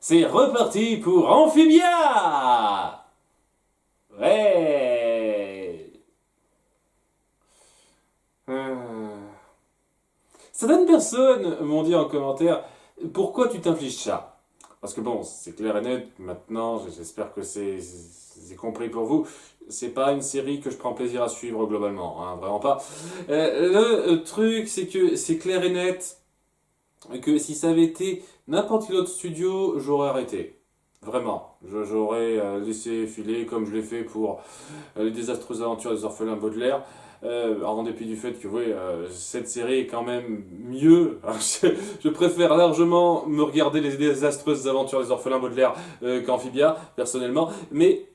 C'est reparti pour Amphibia. Ouais. Certaines personnes m'ont dit en commentaire, pourquoi tu t'infliges ça? Parce que bon, c'est clair et net, maintenant, j'espère que c'est compris pour vous, c'est pas une série que je prends plaisir à suivre globalement, hein, vraiment pas. Le truc, c'est que c'est clair et net que si ça avait été n'importe quel autre studio, j'aurais arrêté. Vraiment. J'aurais laissé filer comme je l'ai fait pour les désastreuses aventures des orphelins Baudelaire. En dépit du fait que oui, cette série est quand même mieux. Je préfère largement me regarder les désastreuses aventures des orphelins Baudelaire qu'Amphibia, personnellement. Mais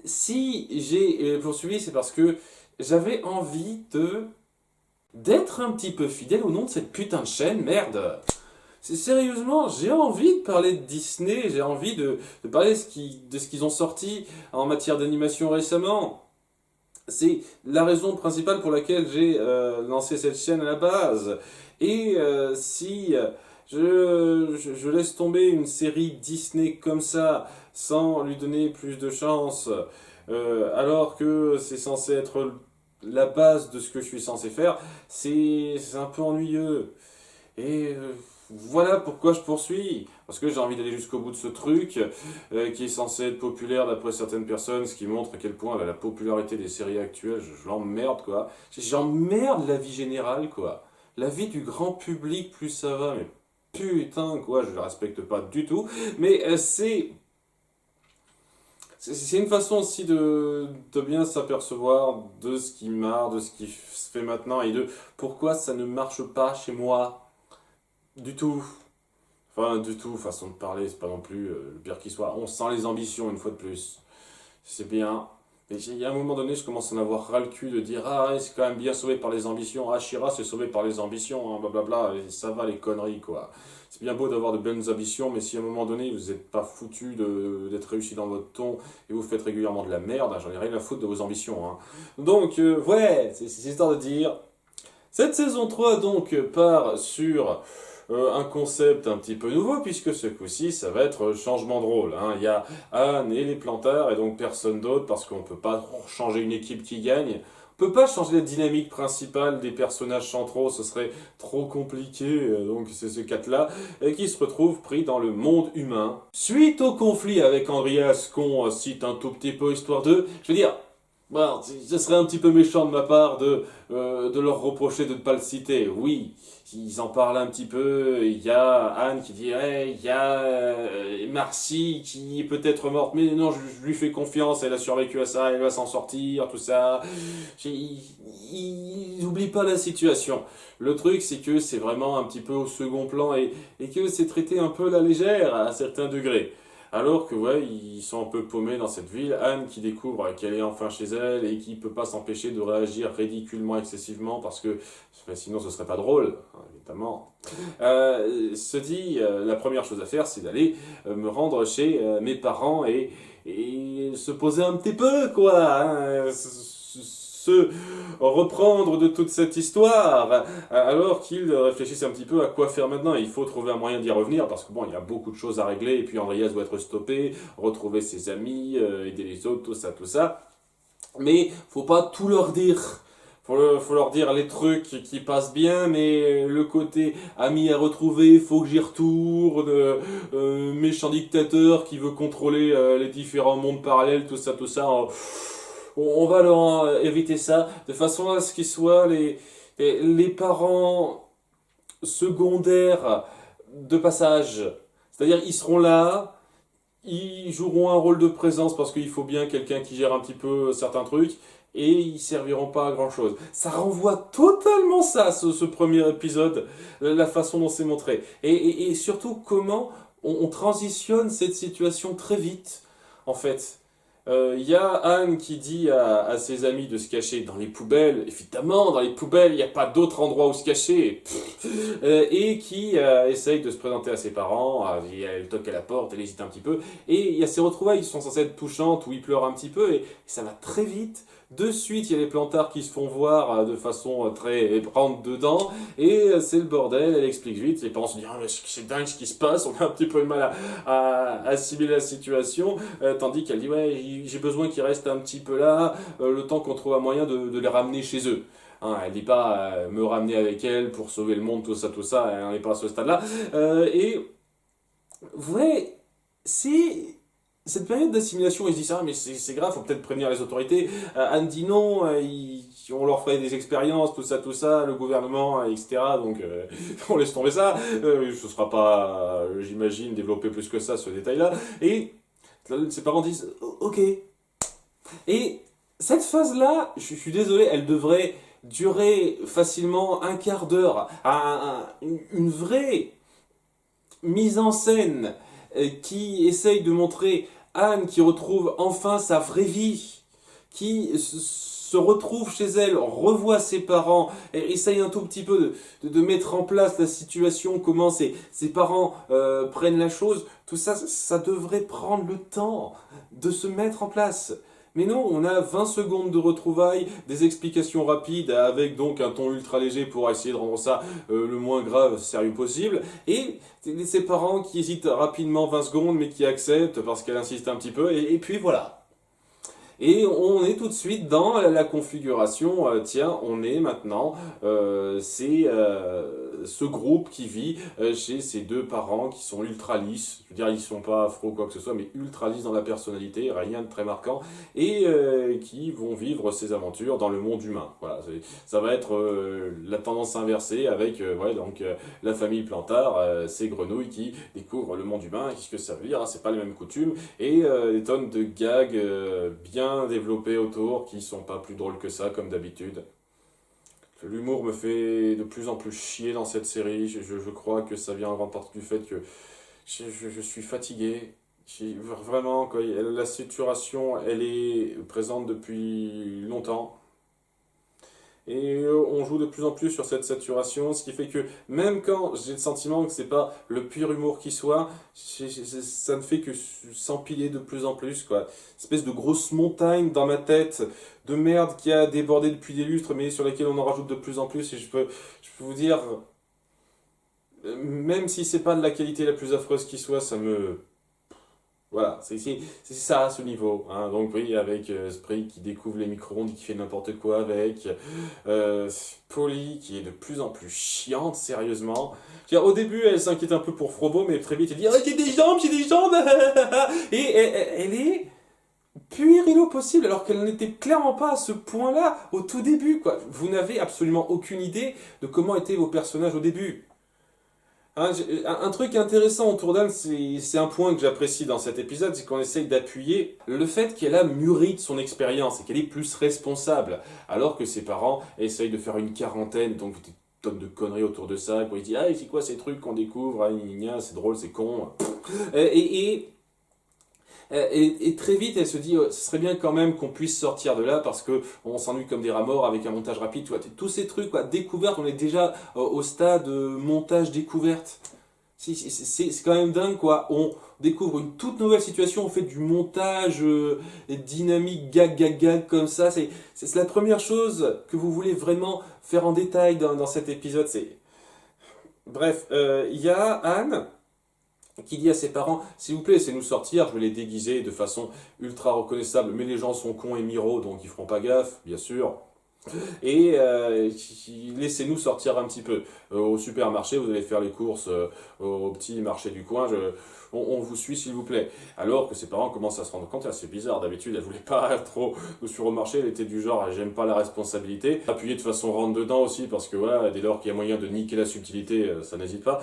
si j'ai poursuivi, c'est parce que j'avais envie d'être un petit peu fidèle au nom de cette putain de chaîne, merde. Sérieusement, j'ai envie de parler de Disney, j'ai envie de parler de ce qu'ils ont sorti en matière d'animation récemment. C'est la raison principale pour laquelle j'ai lancé cette chaîne à la base. Et si je laisse tomber une série Disney comme ça, sans lui donner plus de chance, alors que c'est censé être la base de ce que je suis censé faire, c'est un peu ennuyeux. Et voilà pourquoi je poursuis. Parce que j'ai envie d'aller jusqu'au bout de ce truc qui est censé être populaire d'après certaines personnes, ce qui montre à quel point la popularité des séries actuelles, je l'emmerde quoi. J'emmerde la vie générale quoi. La vie du grand public, plus ça va, mais putain quoi, je le respecte pas du tout. Mais c'est une façon aussi de bien s'apercevoir de ce qui marche, de ce qui se fait maintenant et de pourquoi ça ne marche pas chez moi. Du tout. Enfin, du tout, façon de parler, c'est pas non plus le pire qui soit. On sent les ambitions une fois de plus. C'est bien. Mais il y a un moment donné, je commence à en avoir ras le cul de dire ah, ouais, c'est quand même bien sauvé par les ambitions. Ah, Shira, c'est sauvé par les ambitions, hein, blablabla. Et ça va les conneries, quoi. C'est bien beau d'avoir de bonnes ambitions, mais si à un moment donné, vous n'êtes pas foutu d'être réussi dans votre ton et vous faites régulièrement de la merde, hein, j'en ai rien à foutre de vos ambitions. Hein. Donc, ouais, c'est histoire de dire. Cette saison 3 donc part sur un concept un petit peu nouveau, puisque ce coup-ci, ça va être changement de rôle. Hein. Il y a Anne et les plantards, et donc personne d'autre, parce qu'on ne peut pas changer une équipe qui gagne. On peut pas changer la dynamique principale des personnages centraux, ce serait trop compliqué, donc c'est ces quatre-là, qui se retrouvent pris dans le monde humain. Suite au conflit avec Andreas, qu'on cite un tout petit peu histoire de, je veux dire, bon, ce serait un petit peu méchant de ma part de leur reprocher de ne pas le citer. Oui, ils en parlent un petit peu. Il y a Anne qui dit hey, il y a Marcy qui est peut-être morte, mais non, je lui fais confiance, elle a survécu à ça, elle va s'en sortir, tout ça. Ils n'oublient pas la situation. Le truc, c'est que c'est vraiment un petit peu au second plan et que c'est traité un peu à la légère à certains degrés. Alors que ouais, ils sont un peu paumés dans cette ville. Anne qui découvre qu'elle est enfin chez elle et qui peut pas s'empêcher de réagir ridiculement excessivement parce que sinon ce serait pas drôle, hein, évidemment. Se dit la première chose à faire c'est d'aller me rendre chez mes parents et se poser un petit peu quoi. Hein, se reprendre de toute cette histoire, alors qu'ils réfléchissent un petit peu à quoi faire maintenant. Il faut trouver un moyen d'y revenir, parce que bon, il y a beaucoup de choses à régler, et puis Andreas doit être stoppé, retrouver ses amis, aider les autres, tout ça, tout ça. Mais faut pas tout leur dire. Faut leur dire les trucs qui passent bien, mais le côté ami à retrouver, faut que j'y retourne, méchant dictateur qui veut contrôler les différents mondes parallèles, tout ça, tout ça. On va leur éviter ça de façon à ce qu'ils soient les parents secondaires de passage. C'est-à-dire ils seront là, ils joueront un rôle de présence parce qu'il faut bien quelqu'un qui gère un petit peu certains trucs et ils serviront pas à grand chose. Ça renvoie totalement ça, ce premier épisode, la façon dont c'est montré. Et surtout comment on transitionne cette situation très vite, en fait. Il y a Anne qui dit à ses amis de se cacher dans les poubelles. Évidemment, dans les poubelles, il n'y a pas d'autre endroit où se cacher. Et qui essaye de se présenter à ses parents. Elle toque à la porte, elle hésite un petit peu. Et il y a ces retrouvailles qui sont censées être touchantes, où il pleure un petit peu. Et ça va très vite. De suite, il y a les plantards qui se font voir de façon très rentre dedans. Et c'est le bordel, elle explique vite. Les parents se disent, ah, mais c'est dingue ce qui se passe. On a un petit peu de mal à assimiler la situation. Tandis qu'elle dit, ouais, j'ai besoin qu'ils restent un petit peu là, le temps qu'on trouve un moyen de les ramener chez eux. Hein, elle dit pas me ramener avec elle pour sauver le monde, tout ça, elle n'est pas à ce stade-là. Et ouais, c'est cette période d'assimilation, ils se disent ça, mais c'est grave, faut peut-être prévenir les autorités. Anne dit non, on leur ferait des expériences, tout ça, le gouvernement, etc. Donc on laisse tomber ça. Ce sera pas, j'imagine, développé plus que ça, ce détail-là. Et ses parents disent ok. Et cette phase-là, je suis désolé, elle devrait durer facilement un quart d'heure. Une vraie mise en scène qui essaye de montrer Anne qui retrouve enfin sa vraie vie, qui se retrouve chez elle, revoit ses parents, et essaye un tout petit peu de mettre en place la situation, comment ses parents prennent la chose, tout ça, ça devrait prendre le temps de se mettre en place. Mais non, on a 20 secondes de retrouvailles, des explications rapides avec donc un ton ultra léger pour essayer de rendre ça le moins grave, sérieux possible. Et ses parents qui hésitent rapidement 20 secondes mais qui acceptent parce qu'elle insiste un petit peu. Et puis voilà. Et on est tout de suite dans la configuration, tiens, on est maintenant, c'est ce groupe qui vit chez ces deux parents qui sont ultra lisses, je veux dire, ils sont pas afro ou quoi que ce soit, mais ultra lisses dans la personnalité, rien de très marquant, et qui vont vivre ces aventures dans le monde humain. Voilà, ça va être la tendance inversée avec ouais, donc, la famille Plantard, ces grenouilles qui découvrent le monde humain, qu'est-ce que ça veut dire, hein, c'est pas les mêmes coutumes, et des tonnes de gags bien développés autour qui sont pas plus drôles que ça comme d'habitude. L'humour me fait de plus en plus chier dans cette série. Je crois que ça vient en grande partie du fait que je suis fatigué. Vraiment, quoi, la saturation, elle est présente depuis longtemps. Et on joue de plus en plus sur cette saturation, ce qui fait que même quand j'ai le sentiment que c'est pas le pur humour qui soit, ça ne fait que s'empiler de plus en plus, quoi. Espèce de grosse montagne dans ma tête de merde qui a débordé depuis des lustres, mais sur laquelle on en rajoute de plus en plus. Et je peux vous dire, même si c'est pas de la qualité la plus affreuse qui soit, ça me voilà, c'est ça à ce niveau. Hein. Donc oui, avec Spray qui découvre les micro-ondes, qui fait n'importe quoi avec. Polly qui est de plus en plus chiante, sérieusement. Au début, elle s'inquiète un peu pour Frobo, mais très vite, elle dit «Oh, j'ai des jambes!» Et elle est puérile au possible, alors qu'elle n'était clairement pas à ce point-là au tout début, quoi. Vous n'avez absolument aucune idée de comment étaient vos personnages au début. Hein, un truc intéressant autour d'Anne, c'est un point que j'apprécie dans cet épisode, c'est qu'on essaye d'appuyer le fait qu'elle a mûri de son expérience et qu'elle est plus responsable, alors que ses parents essayent de faire une quarantaine, donc des tonnes de conneries autour de ça, quoi. Ils disent «Ah, c'est quoi ces trucs qu'on découvre, ah, c'est drôle, c'est con». Et très vite, elle se dit, ce serait bien quand même qu'on puisse sortir de là parce que on s'ennuie comme des rats morts avec un montage rapide. Tu vois, tous ces trucs, quoi, découverte, on est déjà au stade montage découverte. C'est quand même dingue, quoi. On découvre une toute nouvelle situation, on fait du montage dynamique, gag, comme ça. C'est la première chose que vous voulez vraiment faire en détail dans cet épisode. Bref, il y a Anne qui dit à ses parents, s'il vous plaît, laissez-nous sortir, je vais les déguiser de façon ultra reconnaissable, mais les gens sont cons et miros, donc ils feront pas gaffe, bien sûr. Et laissez-nous sortir un petit peu. Au supermarché, vous allez faire les courses au petit marché du coin, on vous suit s'il vous plaît. Alors que ses parents commencent à se rendre compte, c'est bizarre, d'habitude elle voulait pas trop nous suivre au marché, elle était du genre, j'aime pas la responsabilité. Appuyer de façon rentre dedans aussi, parce que voilà, dès lors qu'il y a moyen de niquer la subtilité, ça n'hésite pas.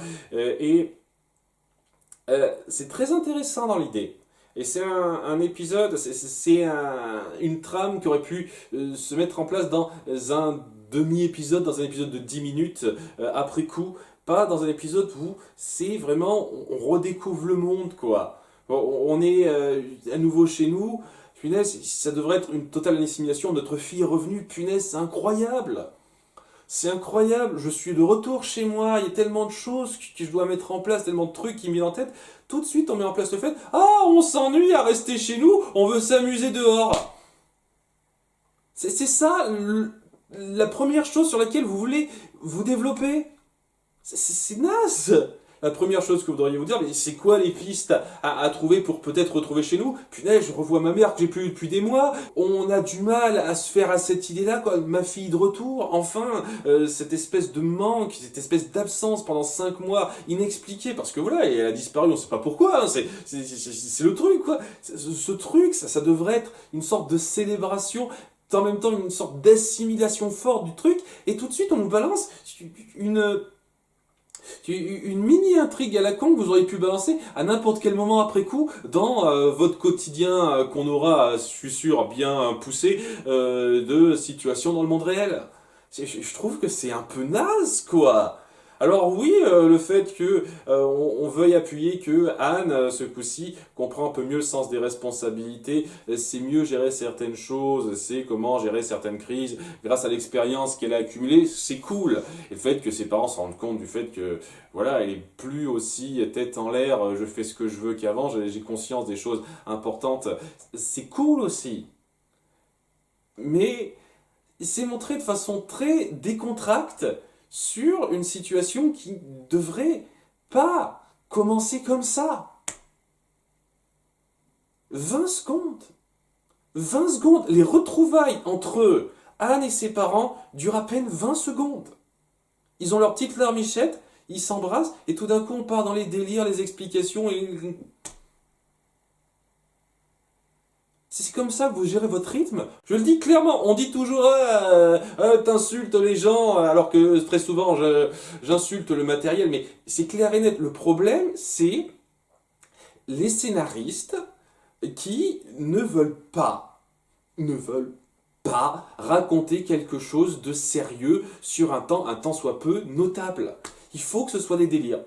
C'est très intéressant dans l'idée. Et c'est un épisode, une trame qui aurait pu se mettre en place dans un demi-épisode, dans un épisode de 10 minutes après coup, pas dans un épisode où c'est vraiment, on redécouvre le monde, quoi. Bon, on est à nouveau chez nous, Punaise, ça devrait être une totale assimilation. Notre fille est revenue. Punaise, c'est incroyable. C'est incroyable. Je suis de retour chez moi. Il y a tellement de choses que je dois mettre en place, tellement de trucs qui me viennent en tête. Tout de suite, on met en place le fait, ah, on s'ennuie à rester chez nous. On veut s'amuser dehors. C'est ça la première chose sur laquelle vous voulez vous développer. C'est naze. La première chose que vous devriez vous dire, mais c'est quoi les pistes à trouver pour peut-être retrouver chez nous? Punaise, je revois ma mère que j'ai plus vue depuis des mois. On a du mal à se faire à cette idée-là, quoi. Ma fille de retour, enfin, cette espèce de manque, cette espèce d'absence pendant 5 mois inexpliquée, parce que voilà, elle a disparu, on sait pas pourquoi, hein, c'est le truc, quoi. Ce truc, ça devrait être une sorte de célébration, en même temps une sorte d'assimilation forte du truc, et tout de suite on nous balance une mini-intrigue à la con que vous auriez pu balancer à n'importe quel moment après coup dans votre quotidien qu'on aura, je suis sûr, bien poussé de situations dans le monde réel. Je trouve que c'est un peu naze, quoi. Alors oui, le fait que on veuille appuyer que Anne, ce coup-ci, comprend un peu mieux le sens des responsabilités, c'est mieux gérer certaines choses, c'est comment gérer certaines crises grâce à l'expérience qu'elle a accumulée, c'est cool. Et le fait que ses parents se rendent compte du fait que voilà, elle est plus aussi tête en l'air, je fais ce que je veux qu'avant, j'ai conscience des choses importantes, c'est cool aussi. Mais c'est montré de façon très décontracte sur une situation qui devrait pas commencer comme ça. 20 secondes. 20 secondes. Les retrouvailles entre Anne et ses parents durent à peine 20 secondes. Ils ont leur petite larmichette, ils s'embrassent, et tout d'un coup on part dans les délires, les explications, et... C'est comme ça que vous gérez votre rythme. Je le dis clairement, on dit toujours t'insultes les gens, alors que très souvent j'insulte le matériel, mais c'est clair et net. Le problème, c'est les scénaristes qui ne veulent pas raconter quelque chose de sérieux sur un temps soit peu notable. Il faut que ce soit des délires.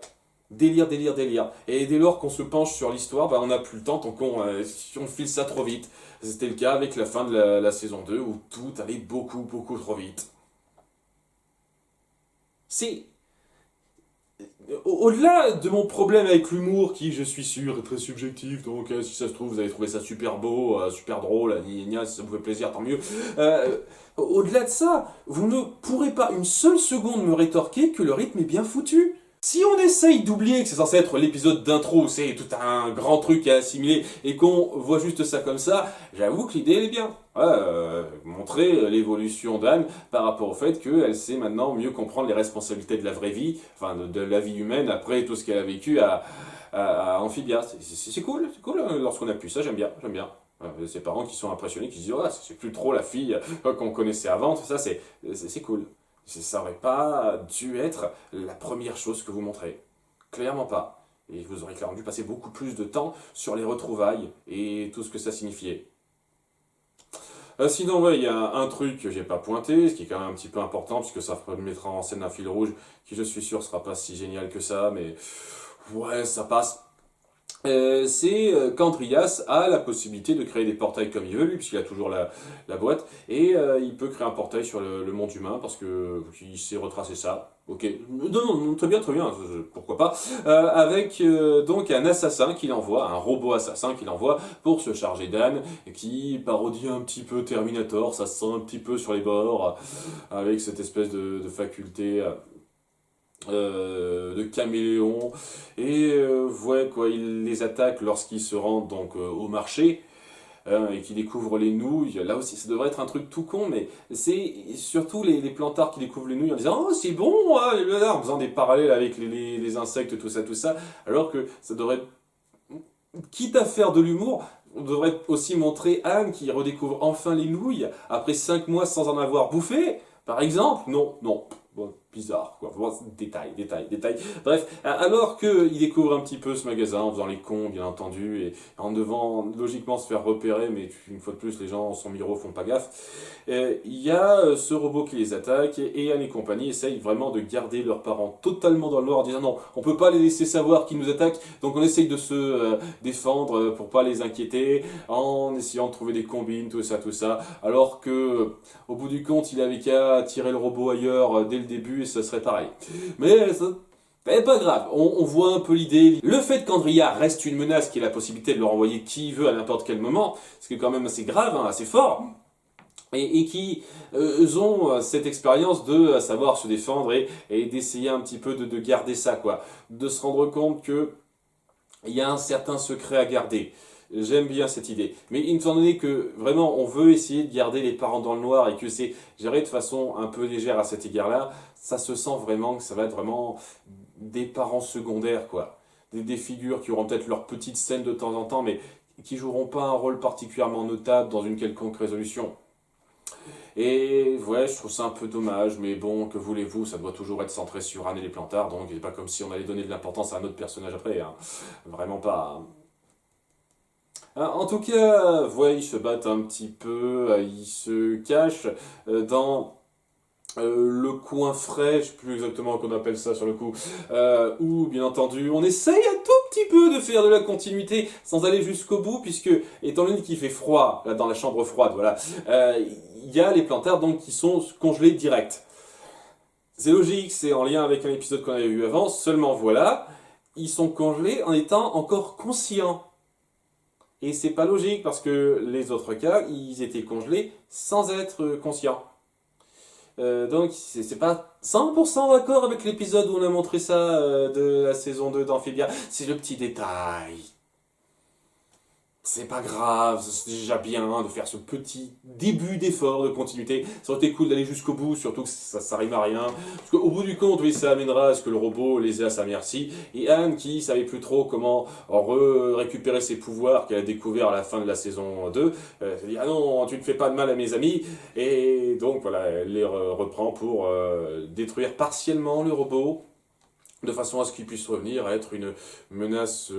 Délire, délire, délire. Et dès lors qu'on se penche sur l'histoire, on n'a plus le temps, donc on file ça trop vite. C'était le cas avec la fin de la saison 2, où tout allait beaucoup, beaucoup trop vite. C'est... Au-delà de mon problème avec l'humour, qui, je suis sûr, est très subjectif, donc si ça se trouve, vous avez trouvé ça super beau, super drôle, si ça vous fait plaisir, tant mieux. Au-delà de ça, vous ne pourrez pas une seule seconde me rétorquer que le rythme est bien foutu. Si on essaye d'oublier que c'est censé être l'épisode d'intro, c'est tout un grand truc à assimiler, et qu'on voit juste ça comme ça, j'avoue que l'idée elle est bien. Montrer l'évolution d'Anne par rapport au fait qu'elle sait maintenant mieux comprendre les responsabilités de la vraie vie, enfin de la vie humaine après tout ce qu'elle a vécu à Amphibia. C'est cool, lorsqu'on appuie ça, j'aime bien. Ses parents qui sont impressionnés, qui se disent c'est plus trop la fille qu'on connaissait avant, tout ça c'est cool. Ça n'aurait pas dû être la première chose que vous montrez. Clairement pas. Et vous aurez clairement dû passer beaucoup plus de temps sur les retrouvailles et tout ce que ça signifiait. Sinon, il y a un truc que j'ai pas pointé, ce qui est quand même un petit peu important, puisque ça mettra en scène un fil rouge, qui je suis sûr sera pas si génial que ça, mais ouais, ça passe. C'est qu'Andreas a la possibilité de créer des portails comme il veut, lui, puisqu'il a toujours la boîte, et il peut créer un portail sur le monde humain, parce qu'il sait retracer ça. Ok, non, très bien, pourquoi pas. Avec donc un assassin qu'il envoie, un robot assassin qu'il envoie pour se charger d'Anne, qui parodie un petit peu Terminator, ça se sent un petit peu sur les bords, avec cette espèce de faculté... de caméléon, et ouais, quoi, il les attaque lorsqu'ils se rendent donc au marché, et qu'ils découvrent les nouilles. Là aussi ça devrait être un truc tout con, mais c'est surtout les plantards qui découvrent les nouilles en disant oh c'est bon, en faisant des parallèles avec les insectes, tout ça, alors que ça devrait être, quitte à faire de l'humour, on devrait aussi montrer Anne qui redécouvre enfin les nouilles après 5 mois sans en avoir bouffé, par exemple. Non. Bon, bizarre, quoi. Bon, détail. Bref, alors qu'il découvre un petit peu ce magasin en faisant les cons, bien entendu, et en devant logiquement se faire repérer, mais une fois de plus, les gens sont miro, font pas gaffe. Il y a ce robot qui les attaque, et Anne et compagnie essayent vraiment de garder leurs parents totalement dans le noir en disant non, on peut pas les laisser savoir qu'ils nous attaquent, donc on essaye de se défendre pour pas les inquiéter, en essayant de trouver des combines, tout ça, alors que au bout du compte, il avait qu'à tirer le robot ailleurs dès le début et ça serait pareil. Mais ça, pas grave, on voit un peu l'idée. Le fait qu'Andrea reste une menace, qui a la possibilité de le renvoyer qui veut à n'importe quel moment, ce qui est quand même assez grave, hein, assez fort, et qui ont cette expérience de savoir se défendre et d'essayer un petit peu de garder ça, quoi. De se rendre compte que il y a un certain secret à garder. J'aime bien cette idée. Mais étant donné que vraiment on veut essayer de garder les parents dans le noir et que c'est géré de façon un peu légère à cet égard-là, ça se sent vraiment que ça va être vraiment des parents secondaires, quoi. Des figures qui auront peut-être leur petite scène de temps en temps, mais qui joueront pas un rôle particulièrement notable dans une quelconque résolution. Et ouais, je trouve ça un peu dommage, mais bon, que voulez-vous, ça doit toujours être centré sur Anne et les Plantards, donc c'est pas comme si on allait donner de l'importance à un autre personnage après, hein. Vraiment pas, hein. En tout cas, ouais, ils se battent un petit peu, ils se cachent dans le coin frais, je sais plus exactement qu'on appelle ça sur le coup, où bien entendu on essaye un tout petit peu de faire de la continuité sans aller jusqu'au bout, puisque étant donné qu'il fait froid, là dans la chambre froide, voilà, il y a les Plantards donc qui sont congelés direct. C'est logique, c'est en lien avec un épisode qu'on avait vu avant, seulement voilà, ils sont congelés en étant encore conscients. Et c'est pas logique parce que les autres cas, ils étaient congelés sans être conscients. Donc c'est pas 100% d'accord avec l'épisode où on a montré ça de la saison 2 d'Amphibia. C'est le petit détail. C'est pas grave, c'est déjà bien de faire ce petit début d'effort de continuité. Ça aurait été cool d'aller jusqu'au bout, surtout que ça rime à rien. Parce qu'au bout du compte, oui, ça amènera à ce que le robot les ait à sa merci. Et Anne, qui savait plus trop comment récupérer ses pouvoirs qu'elle a découvert à la fin de la saison 2, elle dit ah non, tu ne fais pas de mal à mes amis. Et donc voilà, elle les reprend pour détruire partiellement le robot, de façon à ce qu'il puisse revenir à être une menace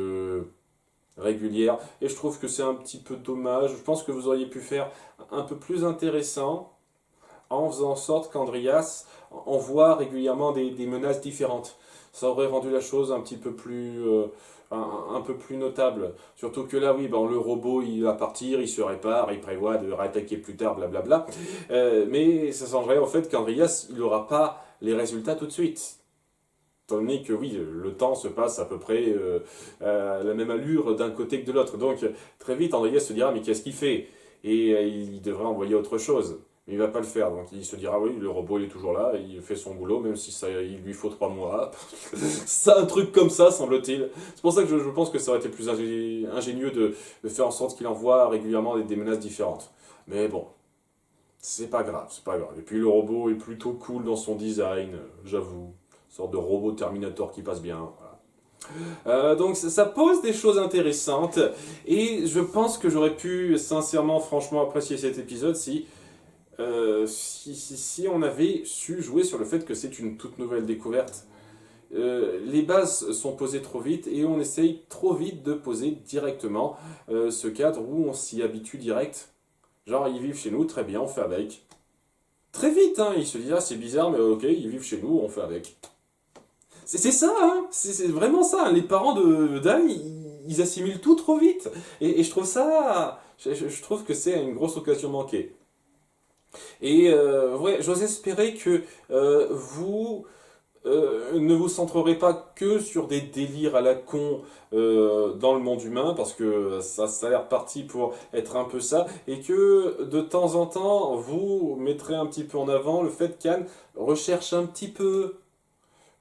régulière, et je trouve que c'est un petit peu dommage. Je pense que vous auriez pu faire un peu plus intéressant en faisant en sorte qu'Andreas envoie régulièrement des menaces différentes. Ça aurait rendu la chose un petit peu plus un peu plus notable. Surtout que là, oui, ben, le robot, il va partir, il se répare, il prévoit de réattaquer plus tard, blablabla. Mais ça changerait au fait qu'Andreas, il n'aura pas les résultats tout de suite. Étant donné que oui, le temps se passe à peu près à la même allure d'un côté que de l'autre. Donc très vite, Andreas se dira mais qu'est-ce qu'il fait? Et il devrait envoyer autre chose. Mais il va pas le faire. Donc il se dira oui, le robot il est toujours là, il fait son boulot, même si ça, il lui faut 3 mois. C'est un truc comme ça, semble-t-il. C'est pour ça que je pense que ça aurait été plus ingénieux de faire en sorte qu'il envoie régulièrement des menaces différentes. Mais bon, c'est pas grave, c'est pas grave. Et puis le robot est plutôt cool dans son design, j'avoue. Sorte de robot Terminator qui passe bien. Voilà. Donc ça pose des choses intéressantes et je pense que j'aurais pu sincèrement, franchement apprécier cet épisode si on avait su jouer sur le fait que c'est une toute nouvelle découverte. Les bases sont posées trop vite et on essaye trop vite de poser directement ce cadre où on s'y habitue direct. Genre ils vivent chez nous, très bien, on fait avec. Très vite, hein, ils se disent ah c'est bizarre mais ok, ils vivent chez nous, on fait avec. C'est ça, hein, c'est vraiment ça. Les parents d'Anne, ils assimilent tout trop vite. Et je trouve ça. Je trouve que c'est une grosse occasion manquée. Et ouais, j'ose espérer que vous ne vous centrerez pas que sur des délires à la con dans le monde humain, parce que ça a l'air parti pour être un peu ça, et que de temps en temps, vous mettrez un petit peu en avant le fait qu'Anne recherche un petit peu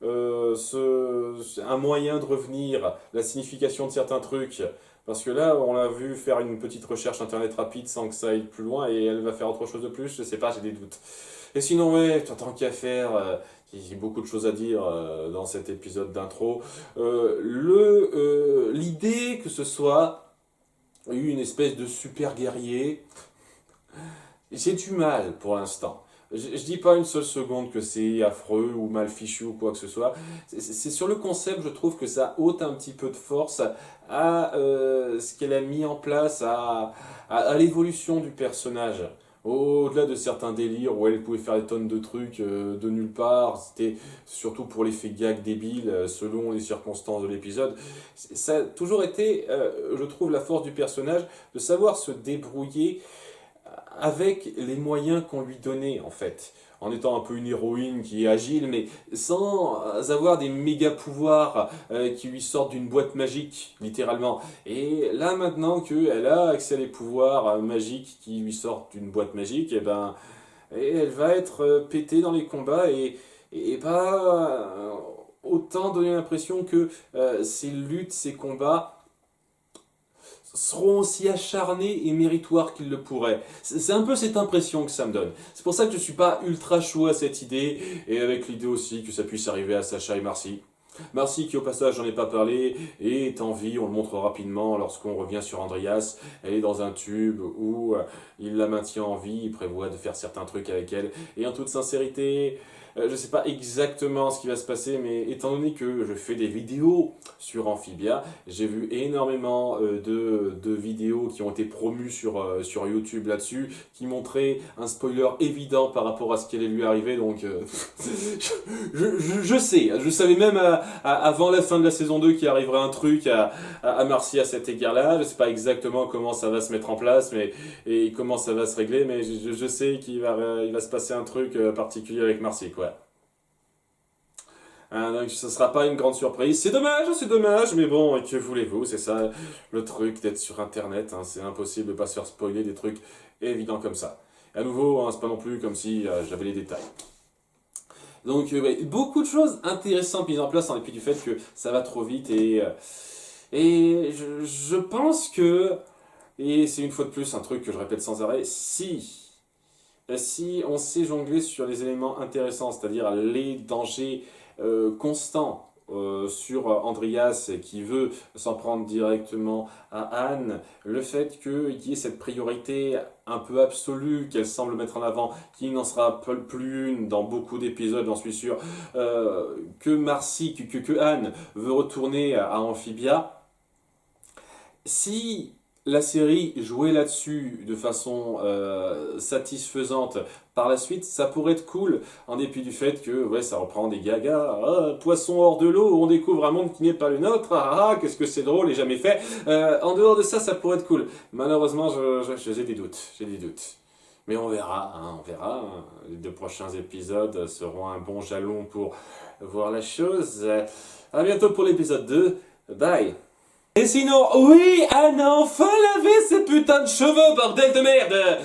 un moyen de revenir, la signification de certains trucs. Parce que là, on l'a vu faire une petite recherche internet rapide sans que ça aille plus loin, et elle va faire autre chose de plus, je sais pas, j'ai des doutes. Et sinon, ouais, tant qu'à faire, il y a beaucoup de choses à dire dans cet épisode d'intro. L'idée que ce soit une espèce de super guerrier, j'ai du mal pour l'instant. Je dis pas une seule seconde que c'est affreux ou mal fichu ou quoi que ce soit. C'est sur le concept, je trouve que ça ôte un petit peu de force à ce qu'elle a mis en place, à l'évolution du personnage. Au-delà de certains délires où elle pouvait faire des tonnes de trucs de nulle part, c'était surtout pour l'effet gag débile selon les circonstances de l'épisode. Ça a toujours été, je trouve, la force du personnage de savoir se débrouiller avec les moyens qu'on lui donnait en fait. En étant un peu une héroïne qui est agile, mais sans avoir des méga pouvoirs qui lui sortent d'une boîte magique, littéralement. Et là, maintenant qu'elle a accès à des pouvoirs magiques qui lui sortent d'une boîte magique, et elle va être pétée dans les combats et pas autant donner l'impression que ses luttes, ses combats seront aussi acharnés et méritoires qu'ils le pourraient. C'est un peu cette impression que ça me donne. C'est pour ça que je suis pas ultra chaud à cette idée, et avec l'idée aussi que ça puisse arriver à Sacha et Marcy. Marcy, qui au passage, j'en ai pas parlé, est en vie, on le montre rapidement lorsqu'on revient sur Andreas. Elle est dans un tube où il la maintient en vie, il prévoit de faire certains trucs avec elle. Et en toute sincérité, je sais pas exactement ce qui va se passer, mais étant donné que je fais des vidéos sur Amphibia, j'ai vu énormément de vidéos qui ont été promues sur YouTube là-dessus, qui montraient un spoiler évident par rapport à ce qui allait lui arriver, donc je sais, je savais même avant la fin de la saison 2 qu'il arriverait un truc à Marcy à cet égard-là. Je sais pas exactement comment ça va se mettre en place et comment ça va se régler, mais je sais qu'il va se passer un truc particulier avec Marcy, quoi. Donc ça sera pas une grande surprise. C'est dommage, mais bon, que voulez-vous, c'est ça le truc d'être sur internet, hein, c'est impossible de pas se faire spoiler des trucs évidents comme ça. Et à nouveau, hein, c'est pas non plus comme si j'avais les détails. Donc ouais, beaucoup de choses intéressantes mises en place en dépit du fait que ça va trop vite et je pense que, et c'est une fois de plus un truc que je répète sans arrêt, si on sait jongler sur les éléments intéressants, c'est-à-dire les dangers constants sur Andreas qui veut s'en prendre directement à Anne, le fait qu'il y ait cette priorité un peu absolue qu'elle semble mettre en avant, qui n'en sera plus une dans beaucoup d'épisodes, j'en suis sûr, que Marcy, que Anne veut retourner à Amphibia, si la série jouait là-dessus de façon satisfaisante par la suite, ça pourrait être cool, en dépit du fait que ouais, ça reprend des gagas, poisson hors de l'eau, on découvre un monde qui n'est pas le nôtre, qu'est-ce que c'est drôle et jamais fait. En dehors de ça, ça pourrait être cool. Malheureusement, j'ai des doutes, Mais on verra, on verra. Les 2 prochains épisodes seront un bon jalon pour voir la chose. À bientôt pour l'épisode 2. Bye. Et sinon, oui, Anne a enfin lavé ses putains de cheveux, bordel de merde!